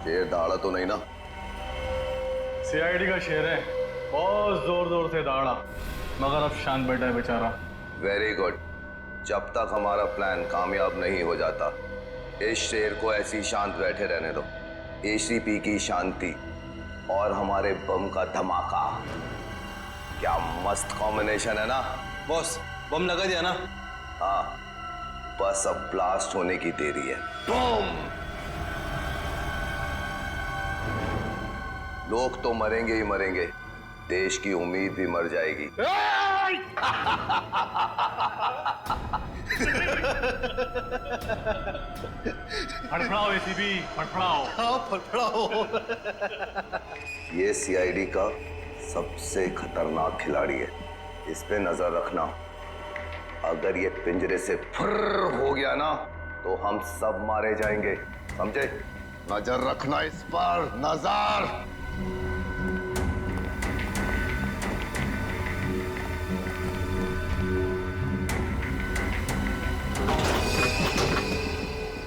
शेर दहाड़ा तो नहीं ना? सीआईडी का शेर है, बहुत जोर जोर से दहाड़ा, मगर अब शांत बैठा है बेचारा। Very good. जब तक हमारा प्लान कामयाब नहीं हो जाता, इस शेर को ऐसी शांत बैठे रहने दो। एसीपी की शांति और हमारे बम का धमाका, क्या मस्त कॉम्बिनेशन है ना? बॉस, बम लगा दिया ना? हाँ, बस अब ब्लास्ट होने की देरी है। बूम! लोग तो मरेंगे ही मरेंगे, देश की उम्मीद भी मर जाएगी। फड़फड़ाओ एसीपी, फड़फड़ाओ। हाँ, फड़फड़ाओ। ये सीआईडी का सबसे खतरनाक खिलाड़ी है, इस पे नजर रखना। अगर ये पिंजरे से फुर्र हो गया ना, तो हम सब मारे जाएंगे, समझे? नजर रखना इस पर, नजर।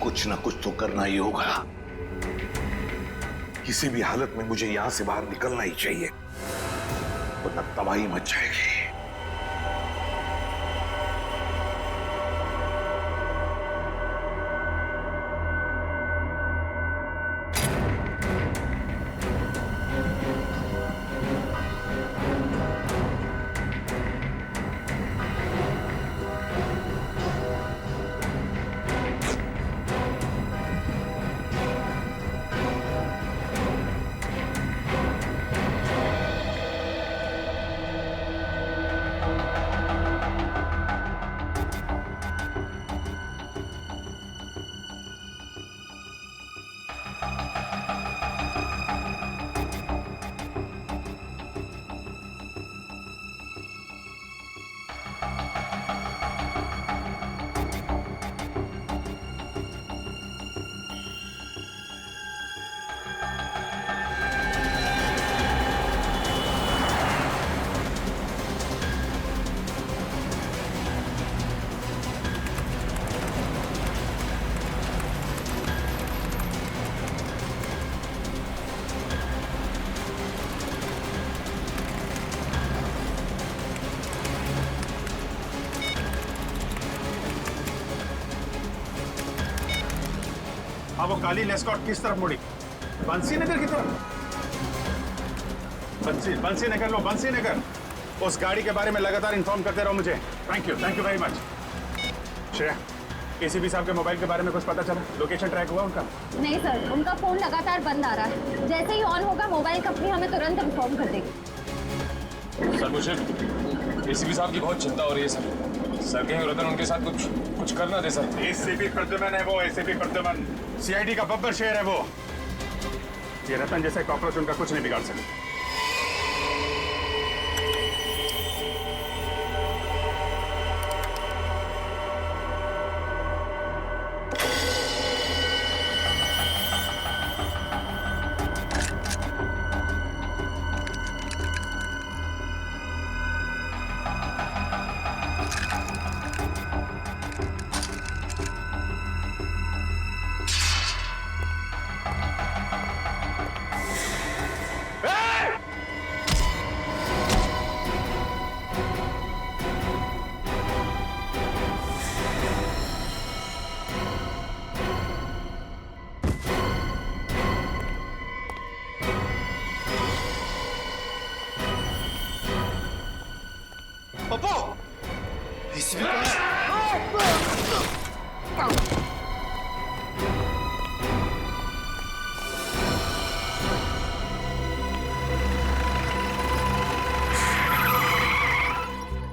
कुछ ना कुछ तो करना ही होगा। किसी भी हालत में मुझे यहां से बाहर निकलना ही चाहिए, वरना तबाही मच जाएगी। अब वो काली लेस्कॉट किस तरफ मुड़ी? बंसी नगर की तरफ? बंसी नगर लो, बंसी नगर। उस गाड़ी के बारे में लगातार इन्फॉर्म करते रहो मुझे। Thank you very much. Shreya, ACP साहब के मोबाइल के बारे में कुछ पता चला? लोकेशन ट्रैक हुआ उनका? नहीं सर, उनका फोन लगातार बंद आ रहा है। जैसे ही ऑन होगा मोबाइल कंपनी हमें तुरंत इन्फॉर्म कर देगी। सर, मुझे एसीपी साहब की बहुत चिंता हो रही है सर कहीं रतन उनके साथ कुछ करना दे सर। एसीपी प्रद्युमन है वो, एसीपी प्रद्युमन सीआईडी का बब्बर शेर है वो। ये रतन जैसे कॉकरोच उनका कुछ नहीं बिगाड़ सकते।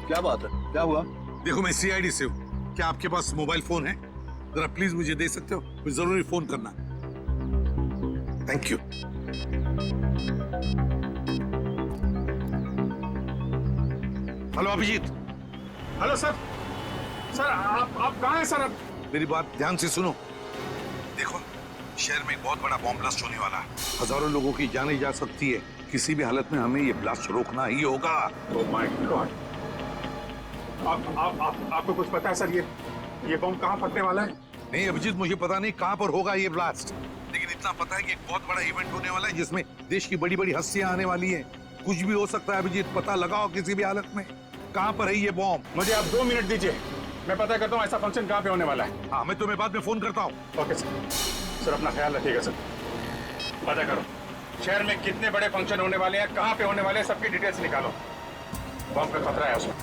क्या बात है? क्या हुआ? देखो, मैं सीआईडी से हूँ। क्या आपके पास मोबाइल फोन है? जरा प्लीज मुझे दे सकते हो? मुझे जरूरी फोन करना। Thank you. Hello Abhijit. Hello sir. Sir आप कहाँ हैं सर? मेरी बात ध्यान से सुनो। देखो, शहर में एक बहुत बड़ा बॉम्ब ब्लास्ट होने वाला है। हजारों लोगों की जाने जा सकती है। किसी भी हालत में हमें ये ब्लास्ट रोकना ही होगा। Oh my God. आपको कुछ पता है सर? ये बॉम्ब कहाँ फटने वाला है? नहीं अभिजीत, मुझे पता नहीं कहां पर होगा ये ब्लास्ट, लेकिन इतना पता है कि एक बहुत बड़ा इवेंट होने वाला है जिसमें देश की बड़ी बड़ी हस्तियां आने वाली हैं। कुछ भी हो सकता है अभिजीत, पता लगाओ किसी भी हालत में कहाँ पर है ये बॉम्ब। मुझे आप 2 मिनट दीजिए, मैं पता करता हूँ ऐसा फंक्शन कहाँ पे होने वाला है। हाँ, मैं तुम्हें बाद में फोन करता हूँ। Okay sir. सर अपना ख्याल रखिएगा सर। पता करो शहर में कितने बड़े फंक्शन होने वाले हैं, कहाँ पे होने वाले हैं, सबकी डिटेल्स निकालो। बॉम्ब का खतरा है उसमें।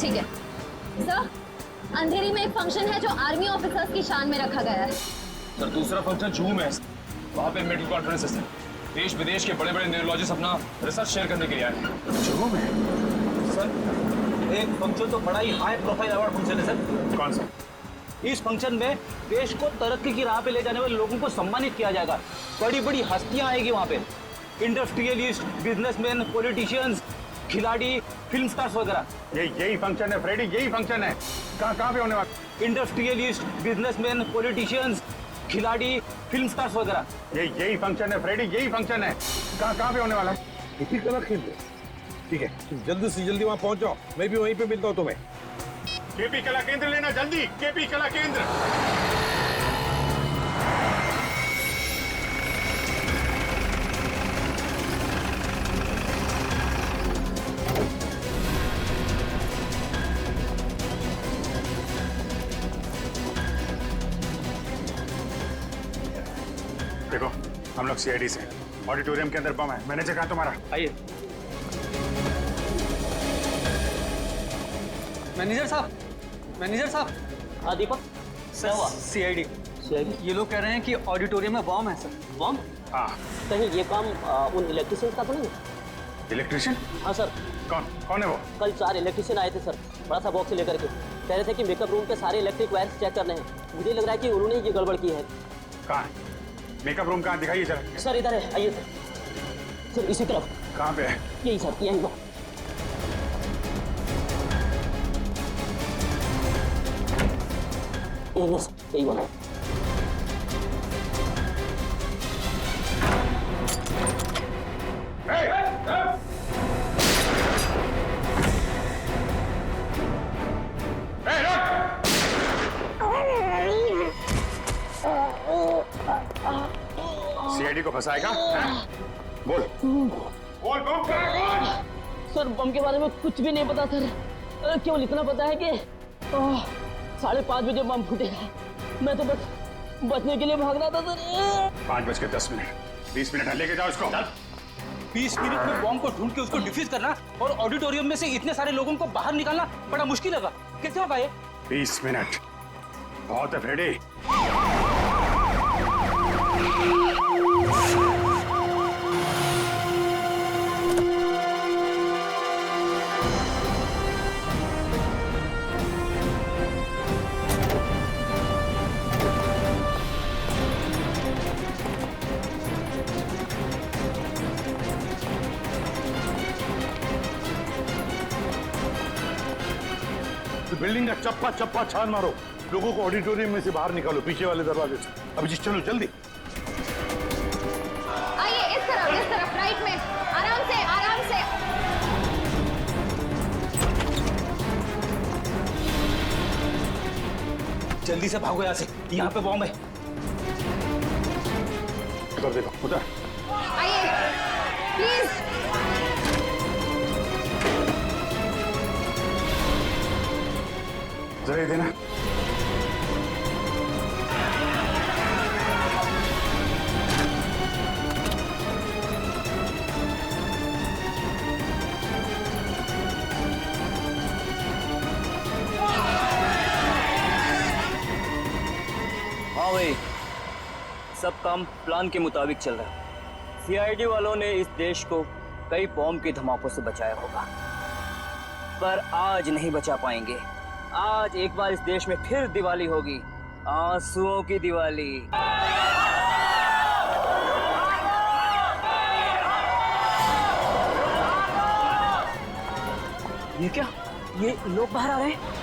ठीक है सर, अंधेरी में एक फंक्शन है जो आर्मी ऑफिसर्स की शान में रखा गया है। सर दूसरा फंक्शन जूहू में है। वहाँ पे मेडिकल कॉन्फ्रेंस है। देश विदेश के बड़े बड़े न्यूरोलॉजिस्ट अपना रिसर्च शेयर करने के लिए आए हैं। जूहू में? सर एक फंक्शन तो बड़ा ही हाई प्रोफाइल अवार्ड फंक्शन है सर। कौन सा? इस फंक्शन में देश को तरक्की की राह पे ले जाने वाले लोगों को सम्मानित किया जाएगा। बड़ी बड़ी हस्तियां आएगी वहाँ पे, इंडस्ट्रियलिस्ट, बिजनेसमैन, पॉलिटिशियंस, खिलाड़ी, फिल्म स्टार्स वगैरह। यही फंक्शन है फ्रेडी, यही फंक्शन है। कहाँ पे होने वाला? इंडस्ट्रियलिस्ट, बिजनेसमैन, पॉलिटिशियंस, खिलाड़ी, फिल्म स्टार्स वगैरह। यही फंक्शन है फ्रेडी, यही फंक्शन है। कहाँ पे होने वाला है? इसी कला केंद्र। ठीक है, जल्दी से जल्दी वहाँ पहुँच जाओ, मैं भी वहीं पे मिलता हूँ तुम्हें। केपी कला केंद्र लेना जल्दी, केपी कला केंद्र। देखो हम लोग सीआईडी से ऑडिटोरियम के अंदर बम है। मैनेजर कहाँ तुम्हारा? आइए। मैनेजर साहब। हाँ दीपक, क्या हुआ? सीआईडी ये लोग कह रहे हैं कि ऑडिटोरियम में बॉम्ब है सर। बॉम्ब? हाँ। कहीं ये काम उन इलेक्ट्रिशियंस का तो नहीं? इलेक्ट्रिशियन? हाँ सर। कौन है वो? कल 4 इलेक्ट्रिशियन आए थे सर, बड़ा सा बॉक्स लेकर के। कह रहे थे कि मेकअप रूम के सारे इलेक्ट्रिक वायर्स चेक करने हैं। मुझे लग रहा है कि उन्होंने ये गड़बड़ की है। कहाँ है मेकअप रूम? कहाँ दिखाइए जरा। सर इधर है, आइए सर। सर इसी तरफ। कहाँ पे है? यही सर, यही वो। यही वाला। सीआईडी को फंसाएगा? बोल बोल बोल। सर बम के बारे में कुछ भी नहीं पता सर, केवल इतना पता है कि 5:30 बजे बम फूटेगा। मैं तो बस बचने के लिए भाग रहा था सर। 5:10, 20 मिनट है, लेके जाओ इसको। 20 मिनट में बॉम्ब को ढूंढ के उसको डिफ्यूज करना और ऑडिटोरियम में से इतने सारे लोगों को बाहर निकालना बड़ा मुश्किल लगा। कैसे होगा ये? 20 मिनट बहुत है फ्रेडी। बिल्डिंग का चप्पा छान मारो, लोगों को ऑडिटोरियम में से बाहर निकालो, पीछे वाले दरवाजे से। अभिजीत चलो जल्दी। आइए इस तरफ राइट में, आराम से। जल्दी से भागो यहाँ से, यहाँ पे बॉम्ब है। उधर देखो, उधर। आइए प्लीज। जरा ये देना। हाँ भाई, सब काम प्लान के मुताबिक चल रहा है। सीआईडी वालों ने इस देश को कई बॉम्ब के धमाकों से बचाया होगा, पर आज नहीं बचा पाएंगे। आज एक बार इस देश में फिर दिवाली होगी, आंसुओं की दिवाली। ये क्या? ये लोग बाहर आ रहे हैं।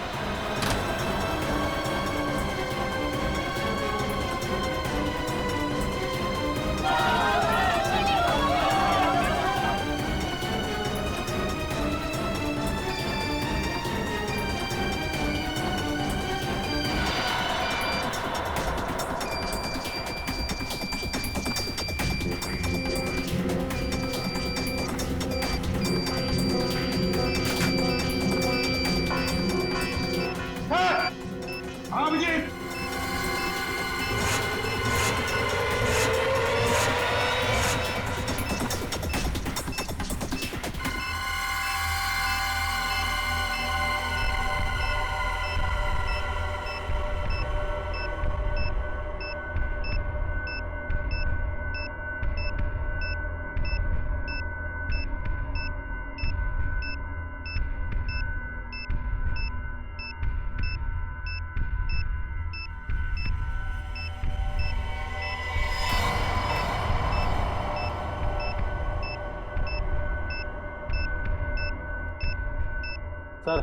सर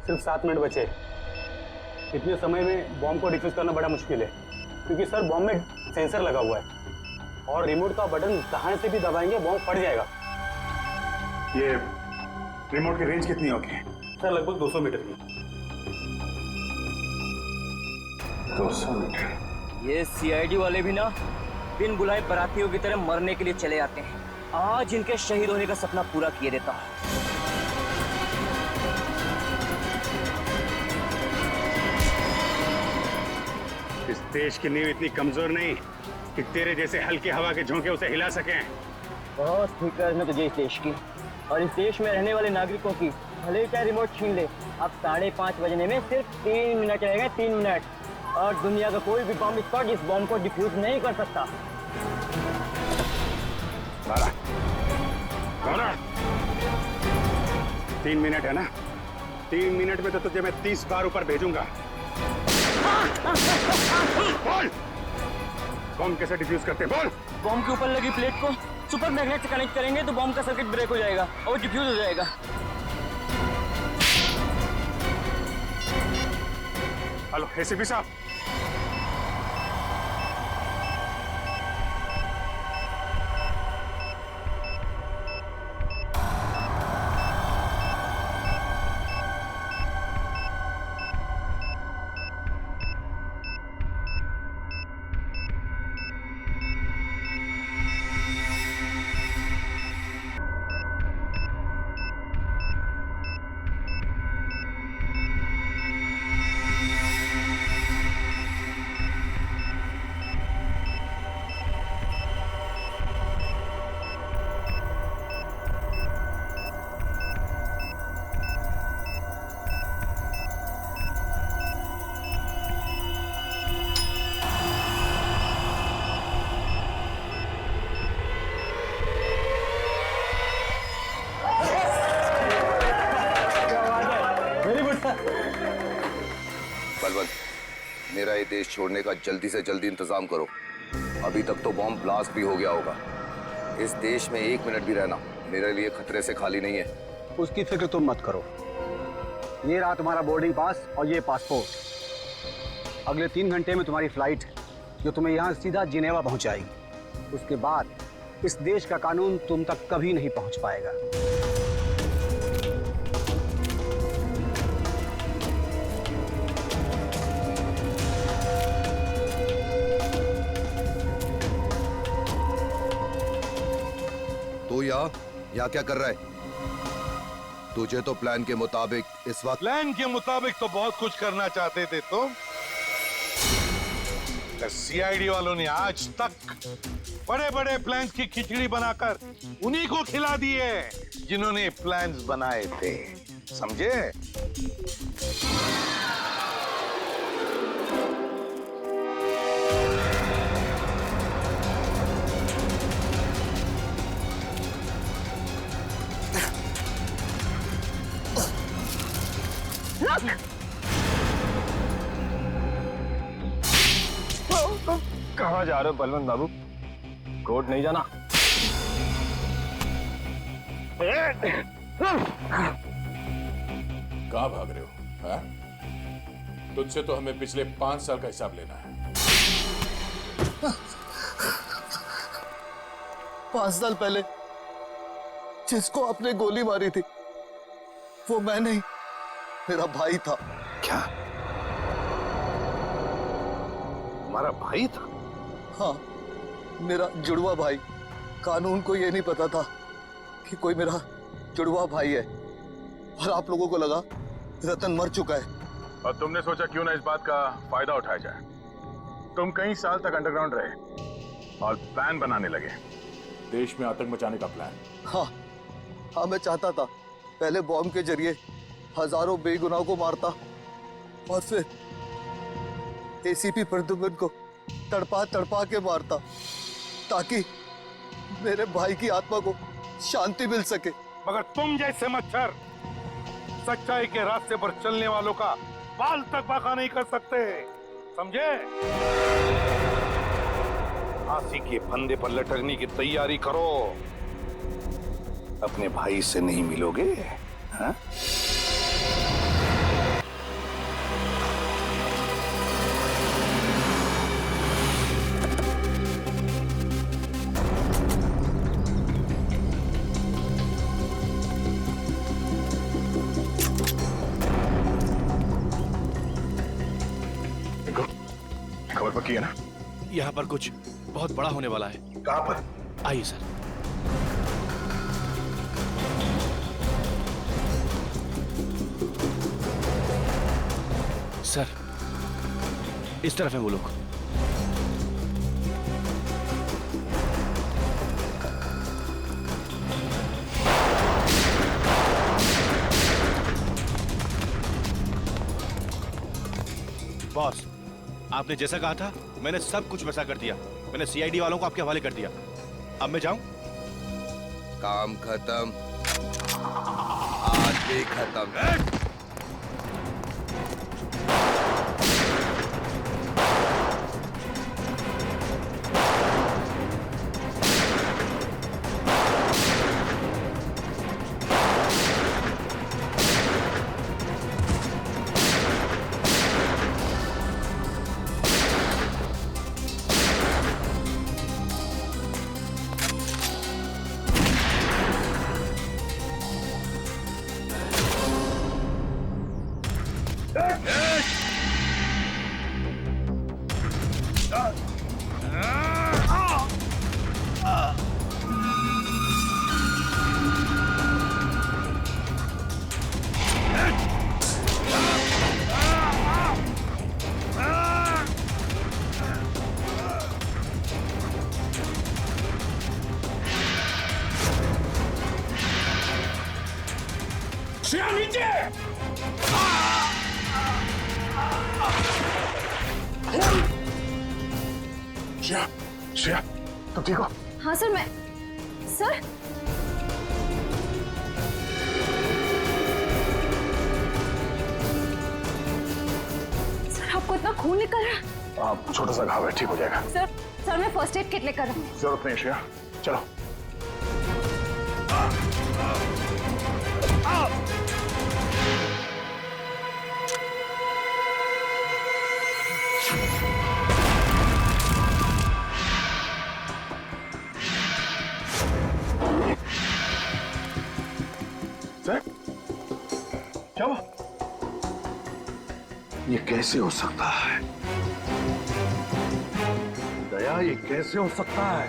सिर्फ 7 मिनट बचे। इतने समय में बॉम्ब को डिफ्यूज करना बड़ा मुश्किल है, क्योंकि सर बॉम्ब में सेंसर लगा हुआ है और रिमोट का बटन कहाँ से भी दबाएंगे बॉम्ब फट जाएगा। ये रिमोट की रेंज कितनी होगी? सर लगभग 200 मीटर की। 200 मीटर? ये सीआईडी वाले भी ना बिन बुलाए बारातियों की तरह मरने के लिए चले आते हैं। आज इनके शहीद होने का सपना पूरा किए देता हूँ। इस देश की नींव इतनी कमजोर नहीं कि तेरे जैसे हल्की हवा के झोंके उसे हिला सकें। बहुत फिक्र है तुझे इस देश की और इस देश में रहने वाले नागरिकों की। भले ही चाहे रिमोट छीन ले, अब 5:30 बजने में सिर्फ 3 मिनट रहेगा, 3 मिनट, और दुनिया का कोई भी बम स्क्वाड इस बम को डिफ्यूज नहीं कर सकता। 3 मिनट है ना? 3 मिनट में तो तुझे मैं 30 बार ऊपर भेजूंगा। बोल, बम कैसे डिफ्यूज करते? बोल। बम के ऊपर लगी प्लेट को सुपर मैग्नेट से कनेक्ट करेंगे तो बम का सर्किट ब्रेक हो जाएगा और डिफ्यूज हो जाएगा। हेलो एसीपी साहब, बलवंत, मेरा ये देश छोड़ने का जल्दी से जल्दी इंतजाम करो। अभी तक तो बॉम्ब ब्लास्ट भी हो गया होगा। इस देश में 1 मिनट भी रहना मेरे लिए खतरे से खाली नहीं है। उसकी फिक्र तुम मत करो। ये रहा तुम्हारा बोर्डिंग पास और ये पासपोर्ट। अगले 3 घंटे में तुम्हारी फ्लाइट है जो तुम्हें यहाँ सीधा जिनेवा पहुँचाएगी। उसके बाद इस देश का कानून तुम तक कभी नहीं पहुँच पाएगा। तू यहाँ क्या कर रहा है? तुझे तो प्लान के मुताबिक इस वक्त प्लान के मुताबिक तो बहुत कुछ करना चाहते थे तुम। सीआईडी वालों ने आज तक बड़े बड़े प्लान्स की खिचड़ी बनाकर उन्हीं को खिला दिए जिन्होंने प्लान्स बनाए थे, समझे? कहाँ जा रहे हो बलवंत बाबू? कोर्ट नहीं जाना? कहाँ भाग रहे हो? हाँ? तुझसे तो हमें पिछले 5 साल का हिसाब लेना है। 5 साल पहले जिसको आपने गोली मारी थी वो मैं नहीं, मेरा भाई था। क्या तुम्हारा भाई था? हाँ, मेरा जुड़वा भाई। कानून को ये नहीं पता था कि कोई मेरा जुड़वा भाई है, और आप लोगों को लगा रतन मर चुका है। और तुमने सोचा क्यों ना इस बात का फायदा उठाया जाए। तुम कई साल तक अंडरग्राउंड रहे और प्लान बनाने लगे। देश में आतंक मचाने का प्लान? हाँ, मैं चाहता था पहले बॉम्ब के जरिए हजारों बेगुनाहों को मारता और फिर एसीपी प्रद्युम्न को तड़पा तड़पा के मारता ताकि मेरे भाई की आत्मा को शांति मिल सके। मगर तुम जैसे मच्छर सच्चाई के रास्ते पर चलने वालों का बाल तक बाका नहीं कर सकते, समझे? फांसी के फंदे पर लटकने की तैयारी करो। अपने भाई से नहीं मिलोगे, हाँ? किए ना? यहाँ पर कुछ बहुत बड़ा होने वाला है। कहाँ पर? आइए सर। सर, इस तरफ है वो लोग। बॉस, आपने जैसा कहा था मैंने सब कुछ वैसा कर दिया। मैंने सीआईडी वालों को आपके हवाले कर दिया। अब मैं जाऊं? काम खत्म, आज भी खत्म। श्रेया, तुम ठीक हो? हाँ सर, मैं सर आपको इतना खून निकल रहा है? आप छोटा सा घाव है, ठीक हो जाएगा। सर मैं फर्स्ट एड किट लेकर आऊं। जरूरत नहीं श्रेया, चलो। सर, क्या हुआ? ये कैसे हो सकता है? दया, ये कैसे हो सकता है?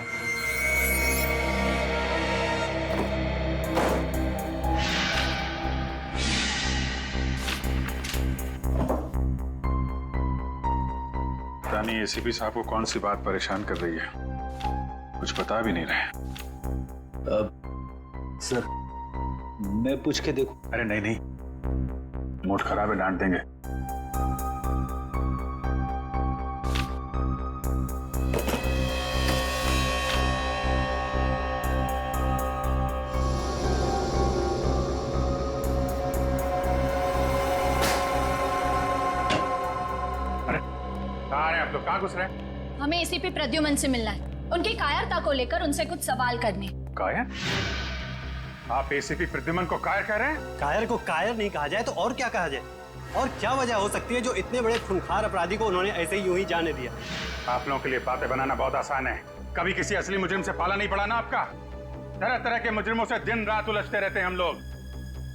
रानी, एसीपी साहब को कौन सी बात परेशान कर रही है? कुछ बता भी नहीं रहे। सर, मैं पूछ के देखूं? अरे नहीं नहीं, मूड खराब है, डांट देंगे। अरे कहाँ रहे आप लोग? कहाँ घुस रहे हैं? हमें एसीपी प्रद्युमन से मिलना है। उनकी कायरता को लेकर उनसे कुछ सवाल करने। कायर? आप एसीपी प्रद्युमन को कायर कह रहे हैं? कायर को कायर नहीं कहा जाए तो और क्या कहा जाए? और क्या वजह हो सकती है जो इतने बड़े खूंखार अपराधी को उन्होंने ऐसे ही यूं ही जाने दिया? आप लोगों के लिए बातें बनाना बहुत आसान है। कभी किसी असली मुजरिम से पाला नहीं पड़ा ना आपका। तरह तरह के मुजरिमों से दिन रात उलझते रहते हैं हम लोग।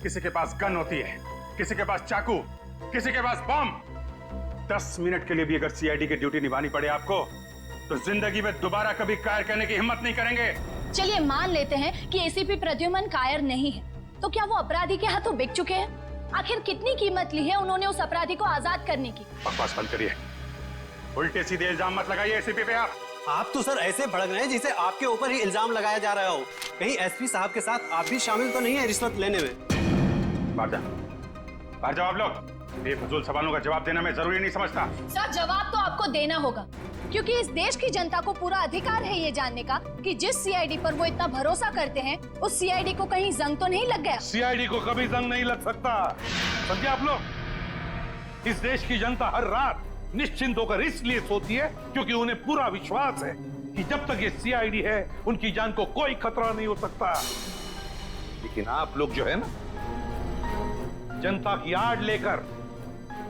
किसी के पास गन होती है, किसी के पास चाकू, किसी के पास बम। 10 मिनट के लिए भी अगर सीआईडी की ड्यूटी निभानी पड़े आपको, तो जिंदगी में दोबारा कभी कायर करने की हिम्मत नहीं करेंगे। चलिए मान लेते हैं कि एसीपी प्रद्युमन कायर नहीं है, तो क्या वो अपराधी के हाथों बिक चुके हैं? आखिर कितनी कीमत ली है उन्होंने उस अपराधी को आजाद करने की? बकवास बंद करिए, उल्टे सीधे इल्जाम मत लगाइए एसीपी पे। आप तो सर ऐसे भड़क रहे हैं जैसे आपके ऊपर ही इल्जाम लगाया जा रहा हो। कहीं एसपी साहब के साथ आप भी शामिल तो नहीं है रिश्वत लेने में? बाहर जाओ आप लोग। बेफजूल सवालों का जवाब देना मैं जरूरी नहीं समझता। सर जवाब तो आपको देना होगा, क्योंकि इस देश की जनता को पूरा अधिकार है ये जानने का कि जिस सीआईडी पर वो इतना भरोसा करते हैं, उस सीआईडी को कहीं जंग तो नहीं लग गया। सीआईडी को कभी जंग नहीं लग सकता, समझे आप लोग? इस देश की जनता हर रात निश्चिंत होकर इसलिए सोती है क्योंकि उन्हें पूरा विश्वास है कि जब तक ये सीआईडी है उनकी जान को कोई खतरा नहीं हो सकता। लेकिन आप लोग जो है ना, जनता की आड़ लेकर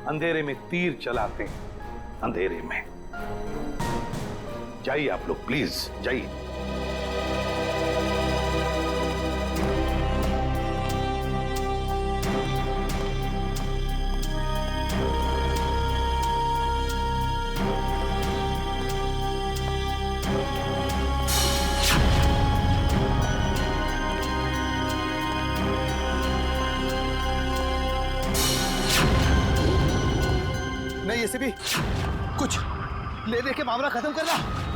अंधेरे में तीर चलाते हैं, अंधेरे में। जाइए आप लोग, प्लीज जाइए। एसीपी, कुछ ले दे के मामला खत्म करना।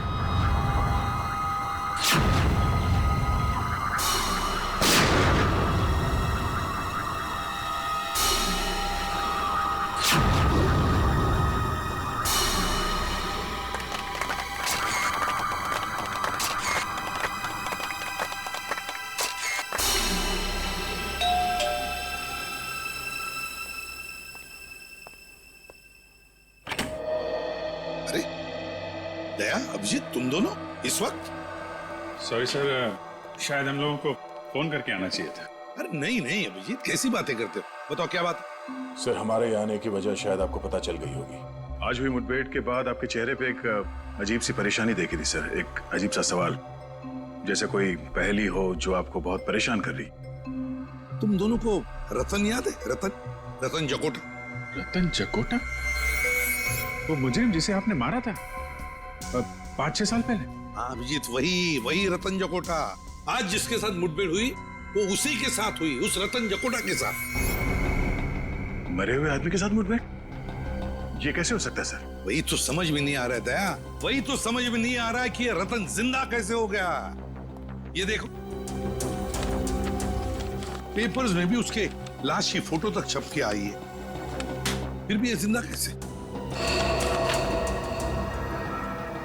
दया, अभिजीत, तुम दोनों इस वक्त? सॉरी सर, शायद हम लोगों को फोन करके आना चाहिए था। अरे नहीं नहीं अभिजीत, कैसी बातें करते हो? बताओ क्या बात? सर, हमारे यहाँ आने की वजह शायद आपको पता चल गई होगी। आज हुई मुठभेड़ के बाद आपके चेहरे पे एक अजीब सी परेशानी देखी थी सर, एक अजीब सा सवाल, जैसे कोई पहेली हो जो आपको बहुत परेशान कर रही। तुम दोनों को रतन याद है? रतन जकोटा। रतन जकोटा? वो मुजरिम जिसे आपने मारा था 5-6 साल पहले? हाँ अभिजीत, वही रतन जकोटा। आज जिसके साथ मुठभेड़ हुई वो उसी के साथ हुई, उस रतन जकोटा के साथ। मरे हुए आदमी के साथ मुठभेड़? ये कैसे हो सकता है सर? वही तो समझ में नहीं आ रहा है दया, वही तो समझ में नहीं आ रहा है कि ये रतन जिंदा कैसे हो गया। ये देखो, पेपर्स में भी उसके लाश की फोटो तक छप के आई है, फिर भी ये जिंदा कैसे?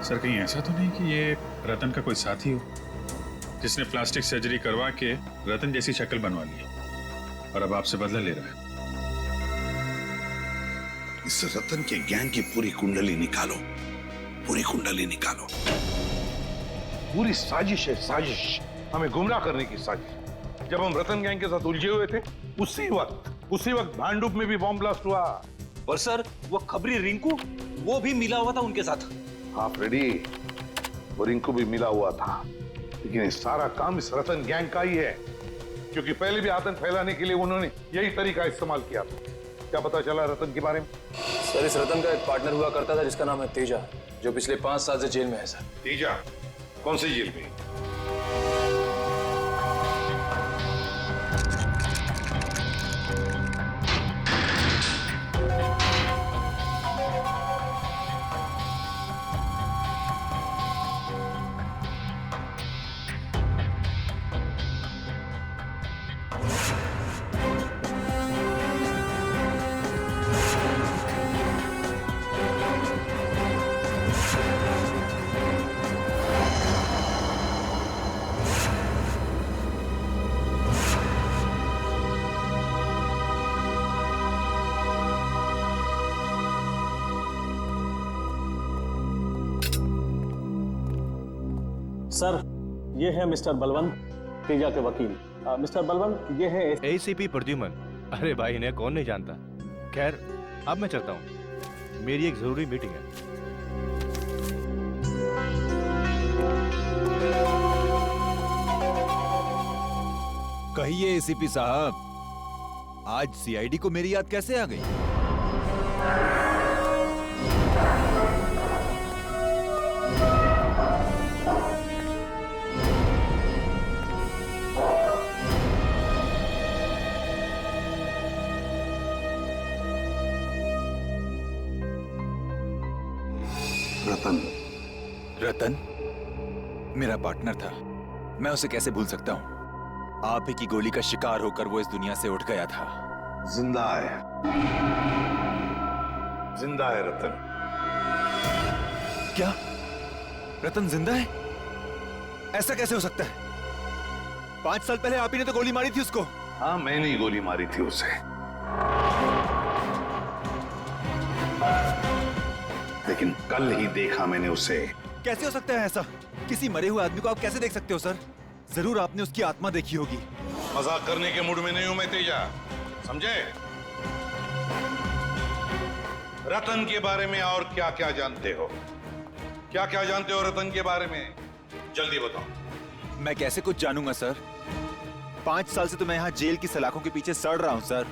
सर कहीं ऐसा तो नहीं कि ये रतन का कोई साथी हो जिसने प्लास्टिक सर्जरी करवा के रतन जैसी शक्ल बनवा ली और अब आपसे बदला ले रहा है? इस रतन के गैंग की पूरी कुंडली निकालो, पूरी कुंडली निकालो। पूरी साजिश है, साजिश, हमें गुमराह करने की साजिश। जब हम रतन गैंग के साथ उलझे हुए थे उसी वक्त भांडुप में भी बॉम्ब ब्लास्ट हुआ। और सर, वो खबरी रिंकू, वो भी मिला हुआ था उनके साथ। हाँ फ्रेडी, वो रिंकू भी मिला हुआ था, लेकिन ये सारा काम इस रतन गैंग का ही है, क्योंकि पहले भी आतंक फैलाने के लिए उन्होंने यही तरीका इस्तेमाल किया था। क्या पता चला रतन के बारे में? सर, इस रतन का एक पार्टनर हुआ करता था जिसका नाम है तेजा, जो पिछले 5 साल से जेल में है सर। तेजा? कौन सी जेल में? सर, ये है मिस्टर बलवंत, तेजा के वकील। मिस्टर बलवंत, ये है एसीपी प्रद्युमन। अरे भाई, इन्हें कौन नहीं जानता। खैर, अब मैं चलता हूँ, मेरी एक जरूरी मीटिंग है। कहिए एसीपी साहब, आज सीआईडी को मेरी याद कैसे आ गई? रतन मेरा पार्टनर था, मैं उसे कैसे भूल सकता हूं? आप ही की गोली का शिकार होकर वो इस दुनिया से उठ गया था। जिंदा है, जिंदा है रतन। क्या रतन जिंदा है? ऐसा कैसे हो सकता है? 5 साल पहले आप ही ने तो गोली मारी थी उसको। हाँ, मैंने ही गोली मारी थी उसे, लेकिन कल ही देखा मैंने उसे। कैसे हो सकता है ऐसा? किसी मरे हुए आदमी को आप कैसे देख सकते हो सर? जरूर आपने उसकी आत्मा देखी होगी। मजाक करने के मूड में नहीं हूं मैं तेजा, समझे? रतन के बारे में और क्या क्या जानते हो? क्या क्या जानते हो रतन के बारे में? जल्दी बताओ। मैं कैसे कुछ जानूंगा सर? 5 साल से तो मैं यहाँ जेल की सलाखों के पीछे सड़ रहा हूँ सर।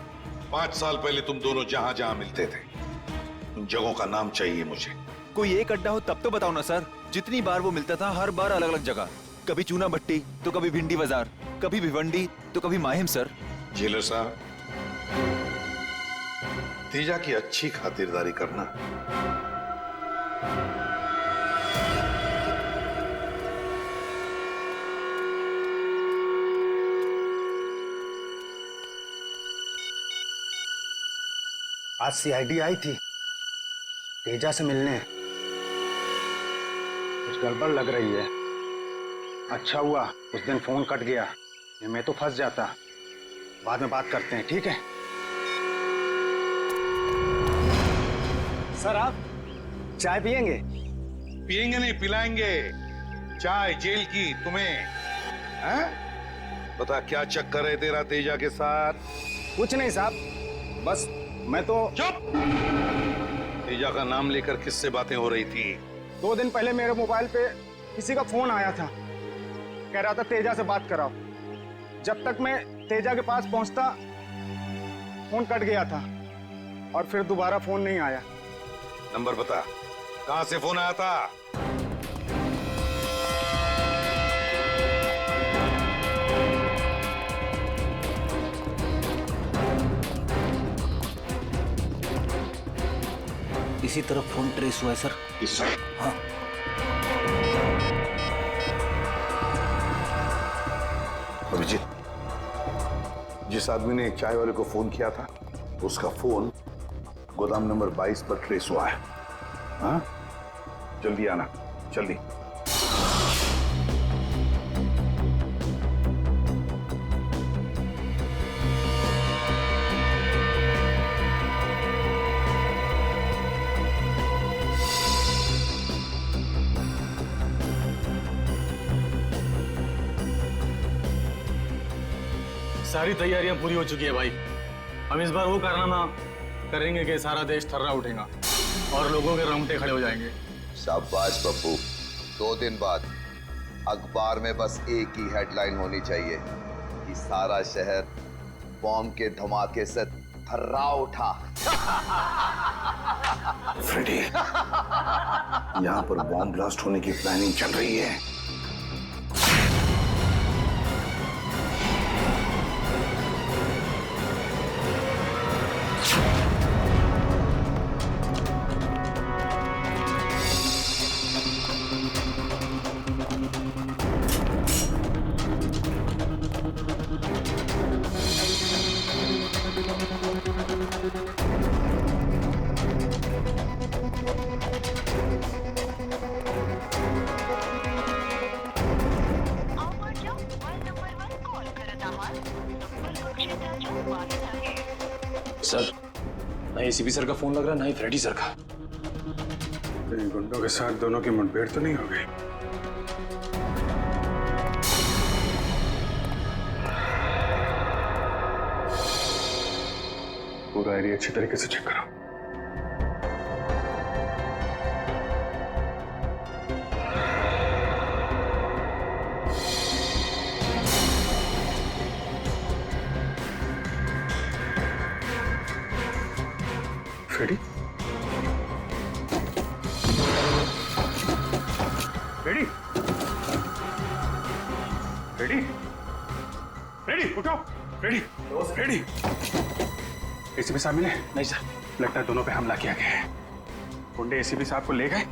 5 साल पहले तुम दोनों जहां जहां मिलते थे, उन जगहों का नाम चाहिए मुझे। कोई एक अड्डा हो तब तो बताओ ना सर। जितनी बार वो मिलता था, हर बार अलग अलग जगह। कभी चूना भट्टी, तो कभी भिंडी बाजार, कभी भिवंडी, तो कभी माहिम सर। जेलर साहब, तेजा की अच्छी खातिरदारी करना। आज सीआईडी आई थी तेजा से मिलने। कुछ गड़बड़ लग रही है। अच्छा हुआ उस दिन फोन कट गया, ये मैं तो फंस जाता। बाद में बात करते हैं, ठीक है? सर आप चाय पियेंगे? पियेंगे नहीं, पिलाएंगे। चाय जेल की तुम्हें। हैं? बता क्या चक्कर है तेरा तेजा के साथ? कुछ नहीं साहब, बस मैं तो। चुप! तेजा का नाम लेकर किससे बातें हो रही थी? 2 दिन पहले मेरे मोबाइल पे किसी का फोन आया था, कह रहा था तेजा से बात कराओ। जब तक मैं तेजा के पास पहुंचता फोन कट गया था और फिर दोबारा फोन नहीं आया। नंबर बता, कहां से फोन आया था? इसी तरफ फोन ट्रेस हुआ है सर। इस हाँ। अभिजीत, जिस आदमी ने चाय वाले को फोन किया था उसका फोन गोदाम नंबर 22 पर ट्रेस हुआ है। हाँ, जल्दी आना, जल्दी। सारी तैयारियां पूरी हो चुकी है भाई। हम इस बार वो कारनामा करेंगे कि सारा देश थर्रा उठेगा और लोगों के रोंगटे खड़े हो जाएंगे। शाबाश पप्पू। 2 दिन बाद अखबार में बस एक ही हेडलाइन होनी चाहिए कि सारा शहर बॉम्ब के धमाके से थर्रा उठा। फ्रेडी, यहाँ पर बॉम्ब ब्लास्ट होने की प्लानिंग चल रही है। सर, ना एसीपी सर का फोन लग रहा है, ना ही फ्रेडी सर का। इन गुंडों के साथ दोनों की मुठभेड़ तो नहीं हो गई? पूरा एरिया अच्छी तरीके से चेक करो। फ्रेडी? फ्रेडी? फ्रेडी? फ्रेडी उठो! फ्रेडी! फ्रेडी! एसीपी साहब मिले? नहीं सर। लगता है दोनों पे हमला किया गया है। गुंडे एसीपी साहब को ले गए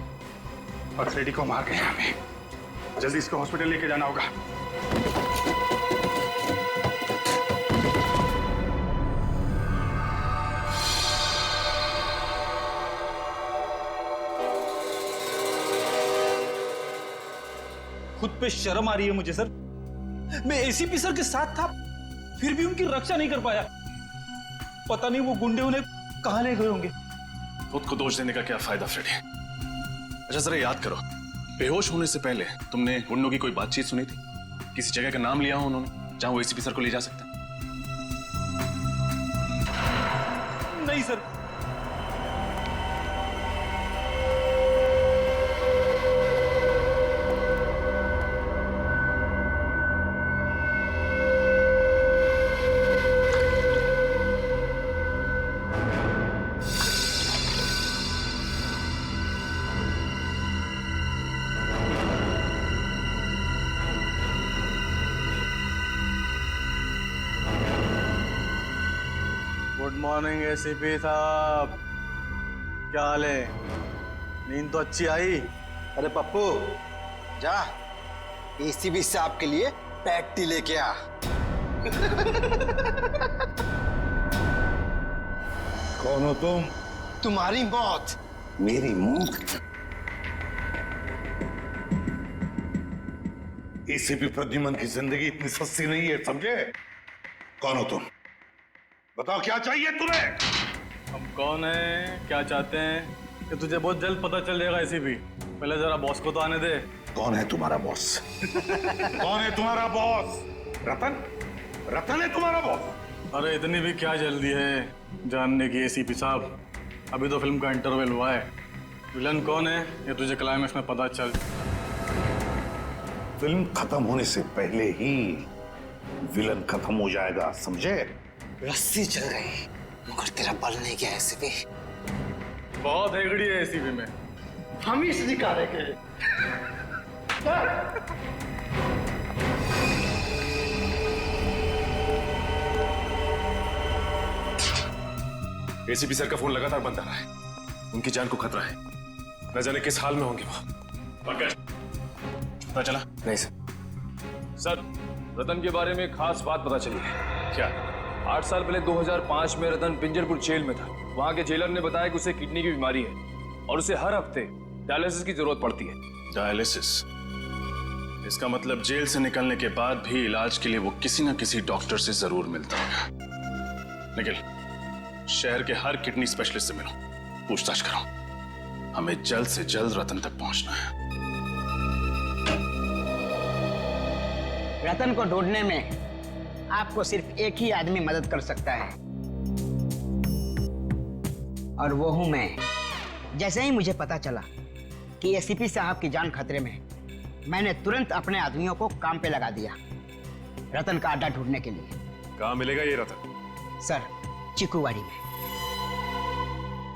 और फ्रेडी को मार गए। हमें जल्दी इसको हॉस्पिटल लेके जाना होगा। खुद पे शर्म आ रही है मुझे सर। मैं एसीपी सर के साथ था, फिर भी उनकी रक्षा नहीं कर पाया। पता नहीं वो गुंडे उन्हें कहां ले गए होंगे। खुद को दोष देने का क्या फायदा फ्रेडी? अच्छा जरा याद करो, बेहोश होने से पहले तुमने गुंडों की कोई बातचीत सुनी थी? किसी जगह का नाम लिया हो उन्होंने जहां वो एसीपी सर को ले जा सकते? नहीं सर। गुड मॉर्निंग एसीपी साहब, क्या हाल है? नींद तो अच्छी आई? अरे पप्पू जा एसीपी साहब के लिए पैटी लेके आ। कौन हो तुम? तुम्हारी मौत। मेरी मौत? एसीपी प्रद्युमन की जिंदगी इतनी सस्ती नहीं है, समझे? कौन हो तुम? बताओ क्या चाहिए तुम्हें? हम कौन है, क्या चाहते हैं, कि तुझे बहुत जल्द पता चल जाएगा एसीपी। पहले जरा बॉस को तो आने दे। कौन है तुम्हारा बॉस? कौन है तुम्हारा बॉस? रतन? रतन है तुम्हारा बॉस? अरे इतनी भी क्या जल्दी है जानने की एसीपी साहब, अभी तो फिल्म का इंटरवल हुआ है। विलन कौन है ये तुझे क्लाइमेक्स में पता चल। फिल्म खत्म होने से पहले ही विलन खत्म हो जाएगा, समझे? रस्सी चल गई मगर तेरा बल नहीं गया एसीपी। बहुत हेगड़ी है एसीपी में। हम ही इस निकालेंगे। एसीपी सर का फोन लगातार बंद आ रहा है, उनकी जान को खतरा है, न जाने किस हाल में होंगे वो। पंकज, पता चला? नहीं सर। सर, रतन के बारे में खास बात पता चली है। क्या? 8 साल पहले 2005 में रतन पिंजरपुर जेल में था। वहां के जेलर ने बताया कि उसे किडनी की बीमारी है और उसे हर हफ्ते डायलिसिस की जरूरत पड़ती है। डायलिसिस? इसका मतलब जेल से निकलने के बाद भी इलाज के लिए वो किसी न किसी डॉक्टर से जरूर मिलता होगा। निखिल, शहर के हर किडनी स्पेशलिस्ट से मिलो, पूछताछ करो। हमें जल्द से जल्द रतन तक पहुंचना है। रतन को ढूंढने में आपको सिर्फ एक ही आदमी मदद कर सकता है और वो हूं मैं। जैसे ही मुझे पता चला कि एसीपी साहब की जान खतरे में है, मैंने तुरंत अपने आदमियों को काम पे लगा दिया रतन का अड्डा ढूंढने के लिए। कहाँ मिलेगा ये रतन? सर, चिकूवाड़ी में।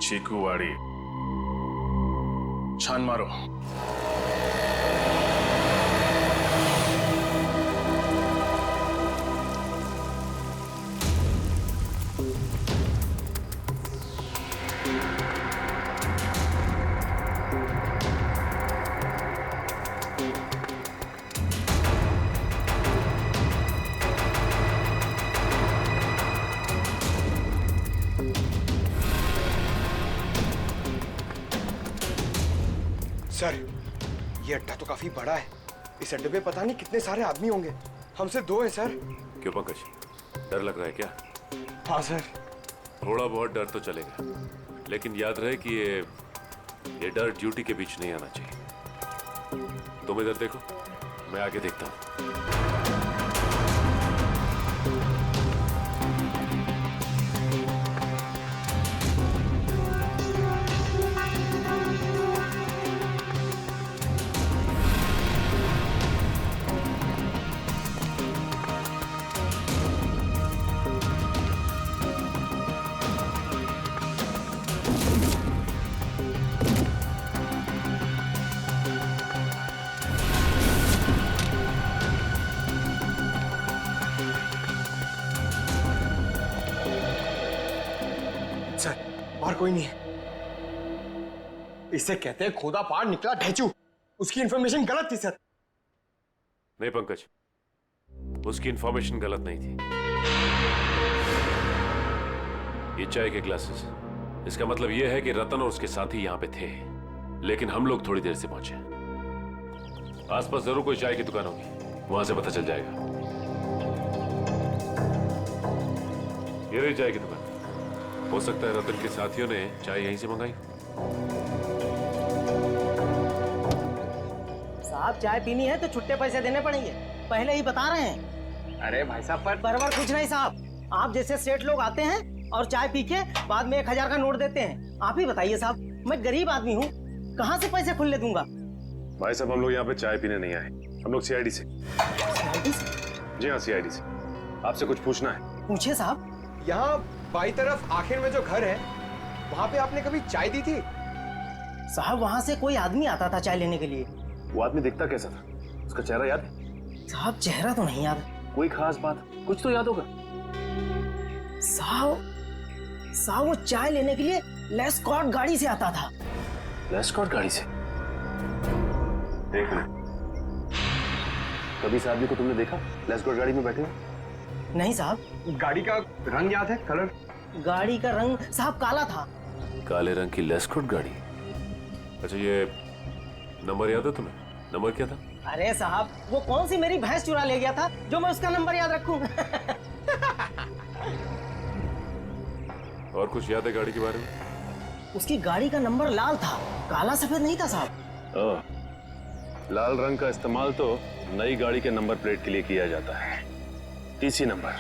चीकूवाड़ी? छान मारो। सर, ये अड्डा तो काफी बड़ा है। इस अड्डे पे पता नहीं कितने सारे आदमी होंगे। हमसे 2 है सर। क्यों पंकज, डर लग रहा है क्या? हाँ सर। थोड़ा बहुत डर तो चलेगा, लेकिन याद रहे कि ये डर ड्यूटी के बीच नहीं आना चाहिए। तुम इधर देखो, मैं आगे देखता हूँ। और कोई नहीं है। इसे कहते हैं खोदा पार निकला ढेचू। उसकी इंफॉर्मेशन गलत थी सर। नहीं पंकज, उसकी इंफॉर्मेशन गलत नहीं थी। ये चाय के ग्लासेस, इसका मतलब यह है कि रतन और उसके साथी यहां पे थे, लेकिन हम लोग थोड़ी देर से पहुंचे। आसपास जरूर कोई चाय की दुकान होगी, वहां से पता चल जाएगा। ये रही चाय की दुकान। हो सकता है रतन के साथियों ने चाय यहीं से मंगाई। साहब, चाय पीनी है तो छुट्टे पैसे देने पड़ेंगे, पहले ही बता रहे हैं। अरे भाई साहब, बराबर कुछ नहीं साहब। आप जैसे सेठ लोग आते हैं और चाय पी के बाद में 1000 का नोट देते हैं। आप ही बताइए साहब, मैं गरीब आदमी हूँ, कहाँ से पैसे खुले दूंगा? भाई साहब, हम लोग यहाँ पे चाय पीने नहीं आए, हम लोग सीआईडी से। जी हाँ, सीआईडी से। आपसे कुछ पूछना है। पूछिए साहब। यहाँ बाई तरफ आखिर में जो घर है, वहाँ पे आपने कभी चाय दी थी? साहब, वहाँ से कोई आदमी आता था चाय लेने के लिए। वो आदमी दिखता कैसा था? उसका चेहरा याद है? साहब, चेहरा तो नहीं याद। कोई खास बात, कुछ तो याद होगा। साहब, साहब वो चाय लेने के लिए लेस्कॉट गाड़ी से आता था। लेस्कॉट गाड़ी से? एक मिनट, कभी इस आदमी को तुमने देखा लेस्कॉट गाड़ी में बैठे हुए? नहीं साहब। गाड़ी का रंग याद है? कलर? गाड़ी का रंग साहब काला था। काले रंग की लेस्कॉट गाड़ी? अच्छा, ये नंबर याद है तुम्हें? नंबर क्या था? अरे साहब, वो कौन सी मेरी भैंस चुरा ले गया था जो मैं उसका नंबर याद रखूं? और कुछ याद है गाड़ी के बारे में? उसकी गाड़ी का नंबर लाल था, काला सफेद नहीं था साहब। लाल रंग का इस्तेमाल तो नई गाड़ी के नंबर प्लेट के लिए किया जाता है, टीसी नंबर।